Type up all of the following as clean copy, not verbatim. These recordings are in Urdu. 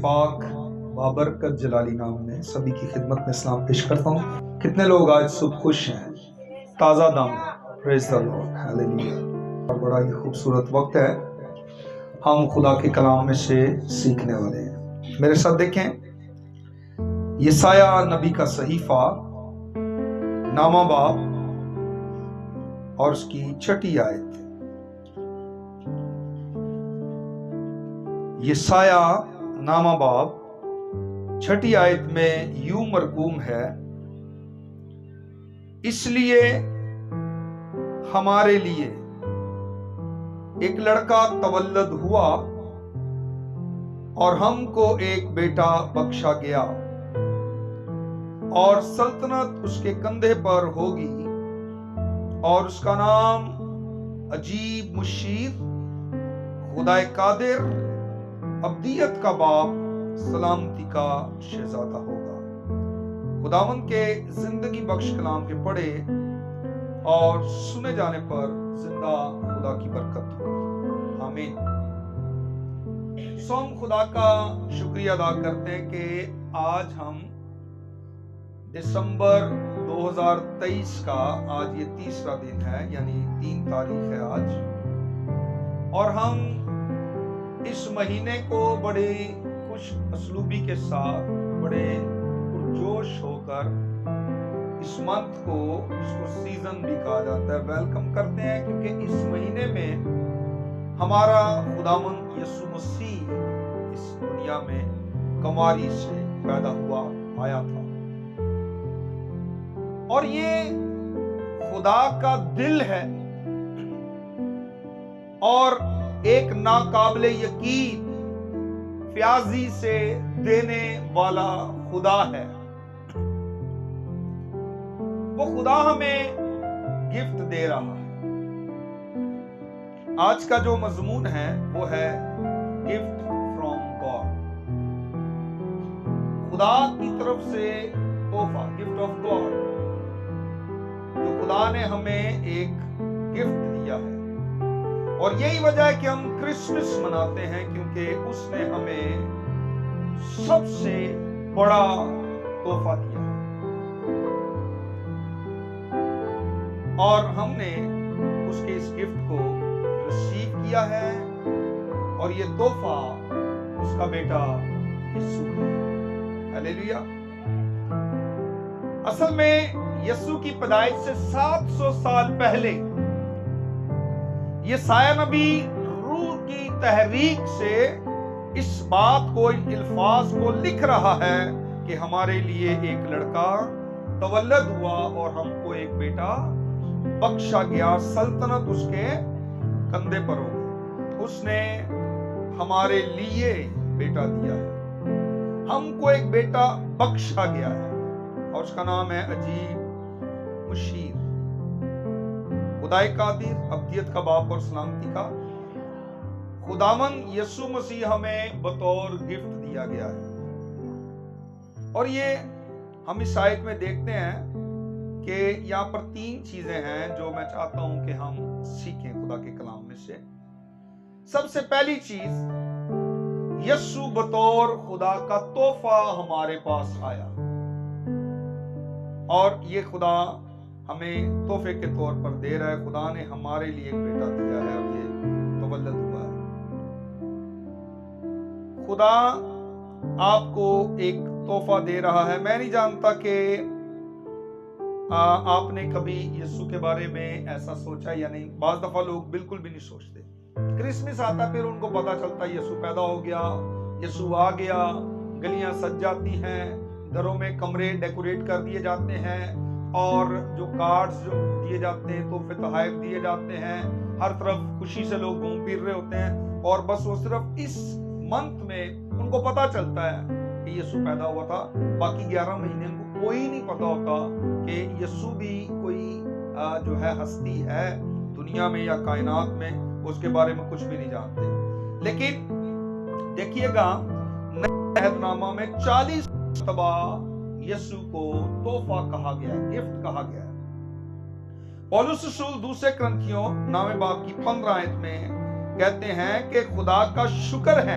پاک بابرکت جلالی نام میں سبھی کی خدمت میں سلام پیش کرتا ہوں۔ کتنے لوگ آج صبح خوش ہیں، تازہ دم، پریز دی لارڈ، ہیلیلویا۔ اور بڑا ہی خوبصورت وقت ہے، ہم خدا کے کلام میں سے سیکھنے والے ہیں۔ میرے ساتھ دیکھیں یسایہ نبی کا صحیفہ نامہ باب اور اس کی 6 آیت۔ یسایہ نامہ باب 6 آیت میں یوں مرقوم ہے، اس لیے ہمارے لیے ایک لڑکا تولد ہوا اور ہم کو ایک بیٹا بخشا گیا، اور سلطنت اس کے کندھے پر ہوگی، اور اس کا نام عجیب مشیر، خدائے قادر، ابدیت کا باپ، سلامتی کا شہزادہ ہوگا۔ خداوند کے زندگی بخش کلام کے پڑھے اور سنے جانے پر زندہ خدا کی برکت ہو، آمین۔ ہم خدا کا شکریہ ادا کرتے ہیں کہ آج ہم دسمبر 2023 کا آج یہ 3 دن ہے، یعنی 3 تاریخ ہے آج، اور ہم اس مہینے کو بڑے خوش اسلوبی کے ساتھ، بڑے پرجوش ہو کر اس منتھ کو، اس کو سیزن بھی کہا جاتا ہے، ویلکم کرتے ہیں، کیونکہ اس مہینے میں ہمارا خداوند یسوع مسیح اس دنیا میں کنواری سے پیدا ہوا، آیا تھا، اور یہ خدا کا دل ہے اور ایک ناقابل یقین فیاضی سے دینے والا خدا ہے۔ وہ خدا ہمیں گفٹ دے رہا ہے۔ آج کا جو مضمون ہے وہ ہے گفٹ فرام گاڈ، خدا کی طرف سے تحفہ، گفٹ آف گاڈ، جو خدا نے ہمیں ایک گفٹ دیا ہے۔ اور یہی وجہ ہے کہ ہم کرسمس مناتے ہیں، کیونکہ اس نے ہمیں سب سے بڑا تحفہ دیا اور ہم نے اس کے اس گفٹ کو ریسیو کیا ہے، اور یہ تحفہ اس کا بیٹا یسوع ہے، ہیلیلویا۔ اصل میں یسوع کی پیدائش سے 700 سال پہلے یسایہ نبی روح کی تحریک سے اس بات کو، الفاظ کو لکھ رہا ہے کہ ہمارے لیے ایک لڑکا تولد ہوا اور ہم کو ایک بیٹا بخشا گیا، سلطنت اس کے کندھے پر ہوگی۔ اس نے ہمارے لیے بیٹا دیا ہے، ہم کو ایک بیٹا بخشا گیا ہے، اور اس کا نام ہے عجیب مشیر، خدائے قادر، ابدیت کا باپ اور سلامتی کا خداوند یسوع مسیح ہمیں بطور گفٹ دیا گیا ہے۔ اور یہ ہم اس آیت میں دیکھتے ہیں کہ یہاں پر 3 چیزیں ہیں جو میں چاہتا ہوں کہ ہم سیکھیں خدا کے کلام میں سے۔ سب سے پہلی چیز، یسوع بطور خدا کا تحفہ ہمارے پاس آیا، اور یہ خدا ہمیں تحفے کے طور پر دے رہا ہے۔ خدا نے ہمارے لیے ایک بیٹا دیا ہے، اور یہ تولد ہوا ہے۔ خدا آپ کو ایک تحفہ دے رہا ہے۔ میں نہیں جانتا کہ آپ نے کبھی یسوع کے بارے میں ایسا سوچا یا نہیں۔ بعض دفعہ لوگ بالکل بھی نہیں سوچتے۔ کرسمس آتا، پھر ان کو پتا چلتا ہے یسوع پیدا ہو گیا، یسوع آ گیا، گلیاں سج جاتی ہیں، گھروں میں کمرے ڈیکوریٹ کر دیے جاتے ہیں، اور جو کارڈز جو دیے جاتے ہیں، تحفے تحائف دیے جاتے ہیں، ہر طرف خوشی سے لوگ گھوم پھر رہے ہوتے ہیں، اور بس وہ صرف اس منتھ میں ان کو پتا چلتا ہے کہ یسوع پیدا ہوا تھا۔ باقی 11 مہینے ان کو کوئی نہیں پتا ہوتا کہ یسوع بھی کوئی جو ہے ہستی ہے دنیا میں یا کائنات میں، اس کے بارے میں کچھ بھی نہیں جانتے۔ لیکن دیکھیے گا نئے عہد نامہ میں 40 مرتبہ یسوع کو تحفہ کہا گیا ہے، گفٹ کہا گیا ہے۔ پولس رسول دوسرے کرنتھیوں 9 باب کی 15 آیت میں کہتے ہیں کہ خدا کا شکر ہے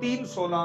3:16।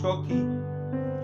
4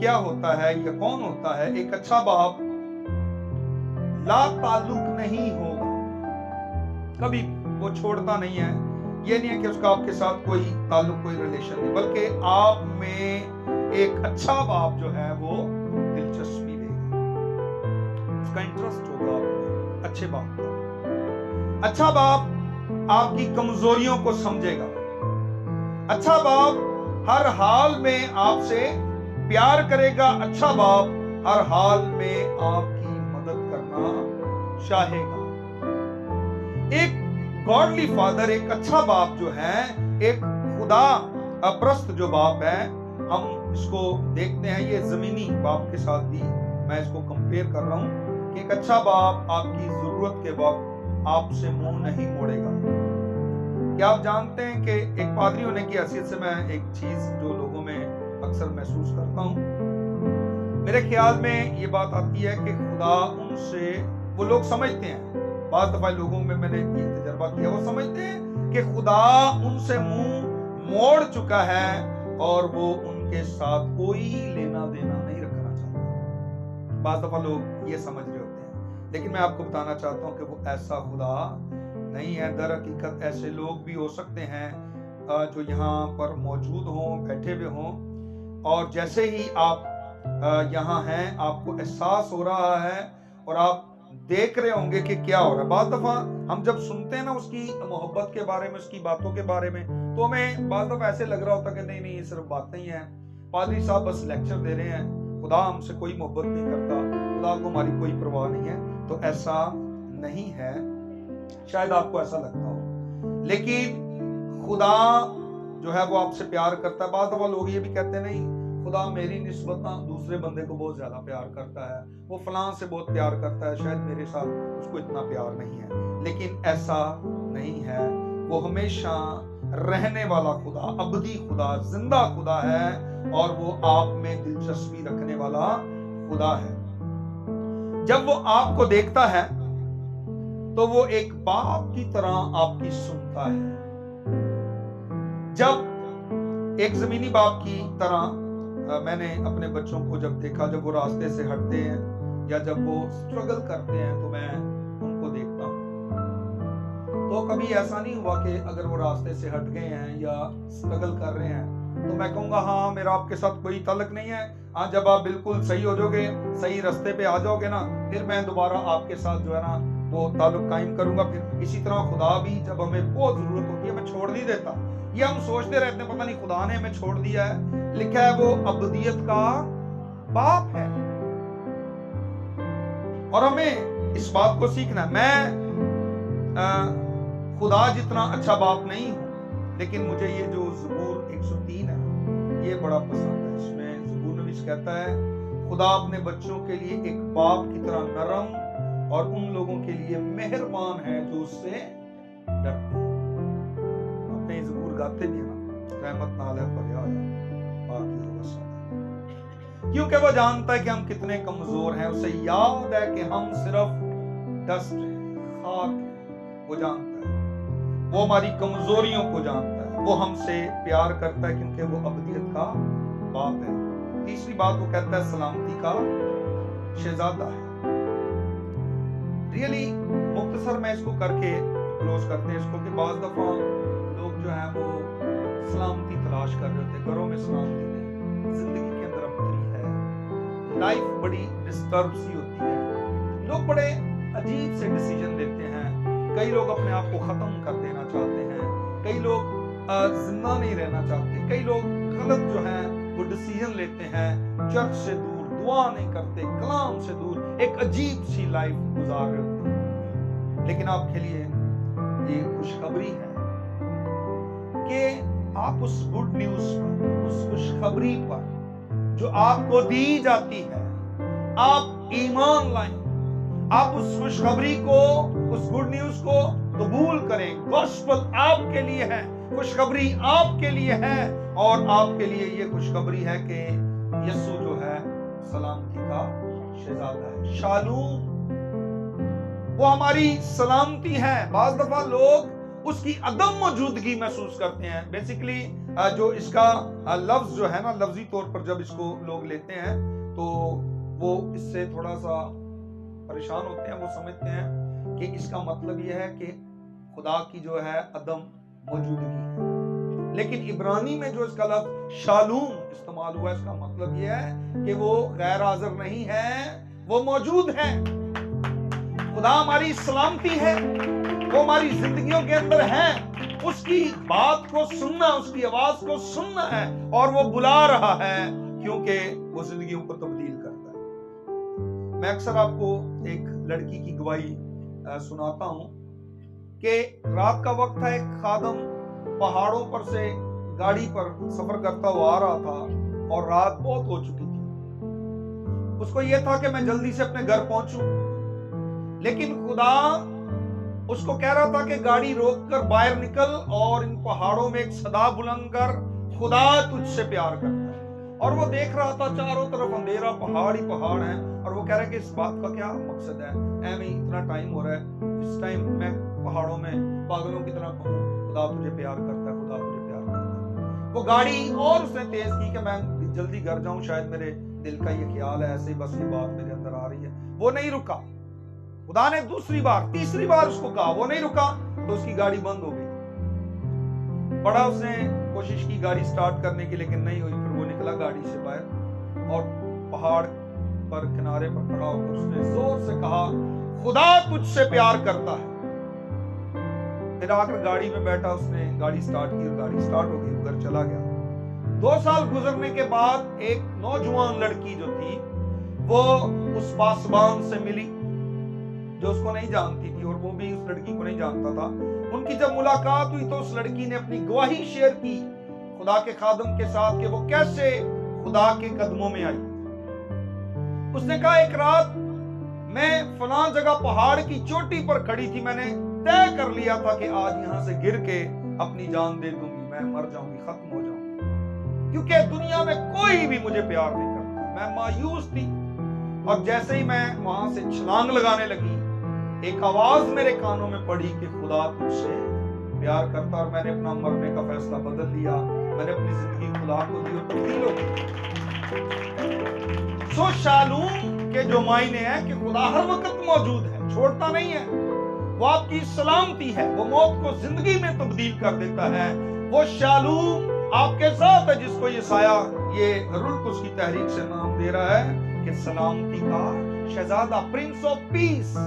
کیا ہوتا ہے یا کون ہوتا ہے؟ ایک اچھا باپ لا تعلق نہیں ہوگا، کبھی وہ چھوڑتا نہیں ہے. یہ نہیں ہے کہ اس کا آپ کے ساتھ کوئی تعلق، کوئی ریلیشن نہیں، بلکہ آپ میں ایک اچھا باپ جو ہے وہ دلچسپی لے گا، اس کا انٹرسٹ ہوگا آپ میں. اچھے باپ کا، اچھا باپ آپ کی کمزوریوں کو سمجھے گا. اچھا باپ ہر حال میں آپ سے پیار کرے گا. اچھا باپ ہر حال میں آپ کی مدد کرنا چاہے گا. ایک گاڈلی فادر، ایک اچھا باپ جو ہے، ایک خدا پرست جو باپ ہے، ہم اس کو دیکھتے ہیں. یہ زمینی باپ کے ساتھ بھی میں اس کو کمپیئر کر رہا ہوں کہ ایک اچھا باپ آپ کی ضرورت کے وقت آپ سے منہ نہیں موڑے گا. کیا آپ جانتے ہیں کہ ایک پادری ہونے کی حیثیت سے میں ایک چیز جو لوگوں میں اکثر محسوس کرتا ہوں، میرے خیال میں یہ بات آتی ہے کہ خدا ان سے، وہ لوگ سمجھتے ہیں، بعض دفعہ لوگوں میں نے یہ تجربہ کیا، وہ سمجھتے ہیں کہ خدا ان سے منہ موڑ چکا ہے اور وہ ان کے ساتھ کوئی لینا دینا نہیں رکھنا چاہتا. بعض دفعہ لوگ یہ سمجھ رہے ہوتے ہیں، لیکن میں آپ کو بتانا چاہتا ہوں کہ وہ ایسا خدا نہیں ہے. در حقیقت ایسے لوگ بھی ہو سکتے ہیں جو یہاں پر موجود ہوں، بیٹھے ہوئے ہوں، اور جیسے ہی آپ یہاں ہیں آپ کو احساس ہو رہا ہے اور آپ دیکھ رہے ہوں گے کہ کیا ہو رہا ہے. بعض دفعہ ہم جب سنتے ہیں نا اس کی محبت کے بارے میں، اس کی باتوں کے بارے میں، تو ہمیں بعض دفعہ ایسے لگ رہا ہوتا کہ نہیں یہ صرف باتیں ہی ہیں، پادری صاحب بس لیکچر دے رہے ہیں، خدا ہم سے کوئی محبت نہیں کرتا، خدا کو ہماری کوئی پرواہ نہیں ہے. تو ایسا نہیں ہے، شاید آپ کو ایسا لگتا ہو، لیکن خدا جو ہے وہ آپ سے پیار کرتا ہے. بعض دفعہ لوگ یہ بھی کہتے ہیں نہیں خدا میری نسبت دوسرے بندے کو بہت زیادہ پیار کرتا ہے، وہ فلاں سے بہت پیار کرتا ہے، شاید میرے ساتھ اس کو اتنا پیار نہیں ہے. لیکن ایسا نہیں ہے. وہ ہمیشہ رہنے والا خدا، ابدی خدا، زندہ خدا ہے، اور وہ آپ میں دلچسپی رکھنے والا خدا ہے. جب وہ آپ کو دیکھتا ہے تو وہ ایک باپ کی طرح آپ کی سنتا ہے. جب ایک زمینی باپ کی طرح میں نے اپنے بچوں کو جب دیکھا، جب وہ راستے سے ہٹتے ہیں یا جب وہ سٹرگل کرتے ہیں تو میں ان کو دیکھتا ہوں. تو کبھی ایسا نہیں ہوا کہ اگر وہ راستے سے ہٹ گئے ہیں یا سٹرگل کر رہے ہیں تو میں کہوں گا ہاں میرا آپ کے ساتھ کوئی تعلق نہیں ہے. ہاں جب آپ بالکل صحیح ہو جاؤ گے، صحیح راستے پہ آ جاؤ گے نا، پھر میں دوبارہ آپ کے ساتھ جو ہے نا وہ تعلق قائم کروں گا. پھر اسی طرح خدا بھی جب ہمیں بہت ضرورت ہوتی ہے ہمیں چھوڑ نہیں دیتا. یہ ہم سوچتے رہتے ہیں پتہ نہیں خدا نے ہمیں چھوڑ دیا ہے، لکھا ہے وہ ابدیت کا باپ ہے. اور ہمیں اس بات کو سیکھنا ہے. میں خدا جتنا اچھا باپ نہیں ہوں، لیکن مجھے یہ جو زبور 103 ہے یہ بڑا پسند ہے. اس میں زبور نویس کہتا ہے خدا اپنے بچوں کے لیے ایک باپ کی طرح نرم اور ان لوگوں کے لیے مہربان ہے جو اس سے ڈرتے ہیں. اپنے زبور گاتے بھی ہیں رحمت نال ہے پر باقی ہوگا سارا، کیونکہ وہ جانتا ہے کہ ہم کتنے کمزور ہیں. اسے یاد ہے کہ ہم صرف ڈسٹ ہیں، خاک ہیں. وہ جانتا ہے، وہ ہماری کمزوریوں کو جانتا ہے. وہ ہم سے پیار کرتا ہے کیونکہ وہ ابدیت کا باپ ہے. تیسری بات وہ کہتا ہے سلامتی کا شہزادہ ہے. ریئلی مختصر میں اس کو کر کے کلوز کرتے ہیں اس کو کہ بعض دفعہ لوگ جو ہیں وہ سلامتی تلاش کر رہے ہوتے، گھروں میں سلامتی نہیں، زندگی کے اندر امتری ہے، لائف بڑی ڈسٹرب سی ہوتی ہے، لوگ بڑے عجیب سے ڈیسیجن لیتے ہیں. کئی لوگ اپنے آپ کو ختم کر دینا چاہتے ہیں، کئی لوگ زندہ نہیں رہنا چاہتے، کئی لوگ غلط جو ہیں وہ ڈیسیجن لیتے ہیں، چرچ سے دور، دعا نہیں کرتے، کلام سے دور، ایک عجیب سی لائف گزار رہے ہوتے ہیں. لیکن آپ کے لیے یہ خوشخبری ہے کہ آپ اس گڈ نیوز پر، اس خوشخبری پر جو آپ کو دی جاتی ہے، آپ ایمان لائیں، آپ اس خوشخبری کو، اس گڈ نیوز کو قبول کریں. گوسپل آپ کے لیے ہے، خوشخبری آپ کے لیے ہے، اور آپ کے لیے یہ خوشخبری ہے کہ یسوع جو ہے سلامتی کا شہزادہ ہے. شالوم، وہ ہماری سلامتی ہے. بعض دفعہ لوگ اس کی عدم موجودگی محسوس کرتے ہیں. بیسیکلی جو اس کا لفظ جو ہے نا، لفظی طور پر جب اس کو لوگ لیتے ہیں تو وہ اس سے تھوڑا سا پریشان ہوتے ہیں. وہ سمجھتے ہیں کہ اس کا مطلب یہ ہے کہ خدا کی جو ہے عدم موجودگی ہے. لیکن عبرانی میں جو اس کا لفظ شالوم استعمال ہوا ہے، اس کا مطلب یہ ہے کہ وہ غیر حاضر نہیں ہے، وہ موجود ہے. خدا ہماری سلامتی ہے، وہ ہماری زندگیوں کے اندر ہے. اس کی بات کو سننا، اس کی آواز کو سننا ہے، اور وہ بلا رہا ہے کیونکہ وہ زندگیوں کو تبدیل کرتا ہے. میں اکثر آپ کو ایک لڑکی کی گواہی سناتا ہوں کہ رات کا وقت تھا. ایک خادم پہاڑوں پر سے گاڑی پر سفر کرتا ہوا آ رہا تھا اور رات بہت ہو چکی تھی. اس کو یہ تھا کہ میں جلدی سے اپنے گھر پہنچوں، لیکن خدا اس کو کہہ رہا تھا کہ گاڑی روک کر باہر نکل اور ان پہاڑوں میں ایک صدا بلند کر، خدا تجھ سے پیار کرتا ہے. اور وہ دیکھ رہا تھا چاروں طرف اندھیرا، پہاڑ ہی پہاڑ ہیں، اور وہ کہہ رہا ہے کہ اس بات کا کیا مقصد ہے، اتنا ٹائم ہو رہا ہے، اس ٹائم میں پہاڑوں میں پاگلوں کی طرح کہوں خدا تجھے پیار کرتا ہے، خدا تجھے پیار کرتا ہے. وہ گاڑی اور اس نے تیز کی کہ میں جلدی گھر جاؤں، شاید میرے دل کا یہ خیال ہے، ایسے ہی بس یہ بات میرے اندر آ رہی ہے. وہ نہیں رکا. خدا نے دوسری بار تیسری بار اس کو کہا، وہ نہیں رکا تو اس کی گاڑی بند ہو گئی. بڑا اس نے کوشش کی گاڑی سٹارٹ کرنے کی، لیکن نہیں ہوئی. پھر وہ نکلا گاڑی سے باہر اور پہاڑ پر کنارے پر کھڑا ہو کر اس نے زور سے کہا خدا تجھ سے پیار کرتا ہے. پھر آ کر گاڑی میں بیٹھا، اس نے گاڑی سٹارٹ کی اور گاڑی سٹارٹ ہو گئی، وہ گھر چلا گیا. 2 سال گزرنے کے بعد ایک نوجوان لڑکی جو تھی وہ اس پاسبان سے ملی جو اس کو نہیں جانتی تھی، اور وہ بھی اس لڑکی کو نہیں جانتا تھا. ان کی جب ملاقات ہوئی تو اس لڑکی نے اپنی گواہی شیئر کی خدا کے خادم کے ساتھ کہ وہ کیسے خدا کے قدموں میں آئی. اس نے کہا ایک رات میں فلاں جگہ پہاڑ کی چوٹی پر کھڑی تھی، میں نے طے کر لیا تھا کہ آج یہاں سے گر کے اپنی جان دے دوں گی، میں مر جاؤں گی، ختم ہو جاؤں گی، کیونکہ دنیا میں کوئی بھی مجھے پیار نہیں کرتا. میں مایوس تھی، اور جیسے ہی میں وہاں سے چھلانگ لگانے لگی ایک آواز میرے کانوں میں پڑی کہ خدا تجھ سے پیار کرتا. اور میں نے اپنا مرنے کا فیصلہ بدل لیا، میں نے اپنی زندگی خدا کو دی اور تبدیل ہو گئی. سو شالوم کے جو معنی ہے کہ خدا ہر وقت موجود ہے، چھوڑتا نہیں ہے، وہ آپ کی سلامتی ہے، وہ موت کو زندگی میں تبدیل کر دیتا ہے. وہ شالوم آپ کے ساتھ ہے جس کو یسایہ یہ روح القدس کی تحریک سے نام دے رہا ہے کہ سلامتی کا شہزادہ، پرنس آف پیس.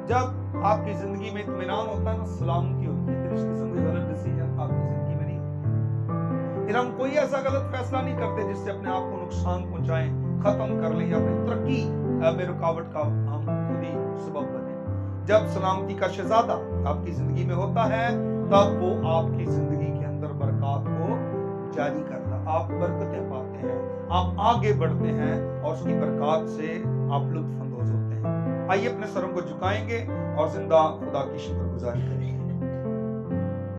جب آپ کی زندگی میں اطمینان ہوتا ہے نا، سلامتی ہوتی ہے، پھر اس قسم کے غلط ڈیسیژن آپ کی زندگی میں نہیں ہوتے. پھر ہم کوئی ایسا غلط فیصلہ نہیں کرتے جس سے اپنے آپ کو نقصان پہنچائیں، ختم کر لیں، یا اپنی ترقی میں رکاوٹ کا ہم خود ہی سبب بنیں. جب سلامتی کا شہزادہ آپ کی زندگی میں ہوتا ہے تب وہ آپ کی زندگی کے اندر برکات کو جاری کرتا، آپ برکتیں پاتے ہیں، آپ آگے بڑھتے ہیں، اور اس کی برکات سے آپ لطف اندوز ہوتے ہیں. آئیے اپنے سروں کو جھکائیں گے اور زندہ خدا کی شکر گزاری کریں گے.